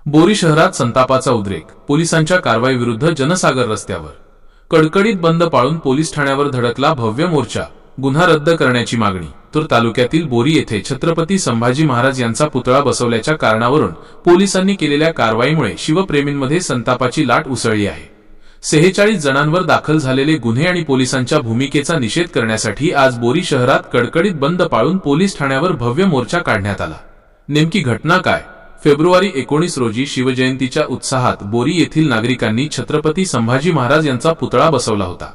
बोरी शहरात संतापाचा उद्रेक, पोलिसांच्या कारवाईविरुद्ध जनसागर रस्त्यावर। कडकडीत बंद पाळून पोलीस ठाण्यावर धडकला भव्य मोर्चा, गुन्हा रद्द करण्याची मागणी। तर तालुक्यातील बोरी येथे छत्रपती संभाजी महाराज यांचा पुतळा बसवल्याच्या कारणावरून पोलिसांनी केलेल्या कारवाईमुळे शिवप्रेमींमध्ये संतापाची लाट उसळली आहे। 46 जणांवर दाखल झालेले गुन्हे आणि पोलिसांच्या भूमिकेचा निषेध करण्यासाठी आज बोरी शहरात कडकडीत बंद पाळून पोलीस ठाण्यावर भव्य मोर्चा काढण्यात आला। नेमकी घटना काय? फेब्रुवारी 19 रोजी शिवजयंतीच्या उत्साहात बोरी येथील नागरिकांनी छत्रपती संभाजी महाराज यांचा पुतळा बसवला होता।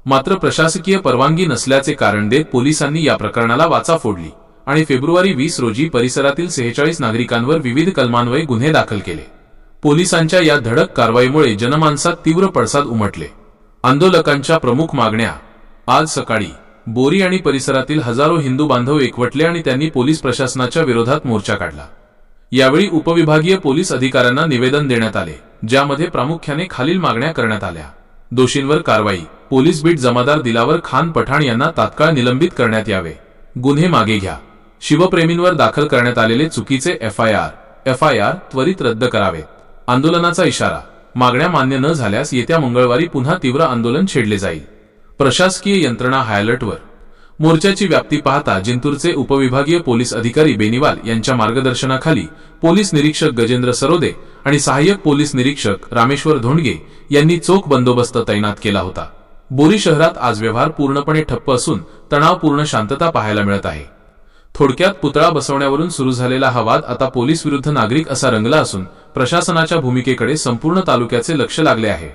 मात्र प्रशासकीय परवानगी नसल्याचे कारण देत पोलिसांनी या प्रकरणाला वाचा फोडली आणि फेब्रुवारी 20 रोजी परिसरातील 46 नागरिकांवर विविध कलमान्वये गुन्हे दाखल केले। पोलिसांच्या या धडक कारवाईमुळे जनमानसात तीव्र पडसाद उमटले। आंदोलकांच्या प्रमुख मागण्या। आज सकाळी बोरी आणि परिसरातील हजारो हिंदू बांधव एकवटले आणि त्यांनी पोलीस प्रशासनाच्या विरोधात मोर्चा काढला। यावेळी उपविभागीय पोलीस अधिकाऱ्यांना निवेदन देण्यात आले, ज्यामध्ये प्रामुख्याने खालील मागण्या करण्यात आल्या। दोषींवर कारवाई, पोलीस बीट जमादार दिलावर खान पठाण यांना तात्काळ निलंबित करण्यात यावे, गुन्हे मागे घ्या, शिवप्रेमींवर दाखल करण्यात आलेले चुकीचे एफआयआर त्वरित रद्द करावेत। आंदोलनाचा इशारा, मागण्या मान्य न झाल्यास येत्या मंगळवारी पुन्हा तीव्र आंदोलन छेडले जाईल। प्रशासकीय यंत्रणा हाय अलर्टवर। मोर्चाची व्याप्ती पाहता जिंतूरचे उपविभागीय पोलीस अधिकारी बेनीवाल यांच्या मार्गदर्शनाखाली पोलीस निरीक्षक गजेंद्र सरोदे आणि सहाय्यक पोलीस निरीक्षक रामेश्वर धोंडगे यांनी चोख बंदोबस्त तैनात केला होता। बोरी शहरात आज व्यवहार पूर्णपणे ठप्प असून तणावपूर्ण शांतता पाहायला मिळत आहे। थोडक्यात पुतळा बसवण्यावरून सुरू झालेला हा वाद आता पोलीस विरुद्ध नागरिक असा रंगला असून प्रशासनाच्या भूमिकेकडे संपूर्ण तालुक्याचे लक्ष लागले आहे।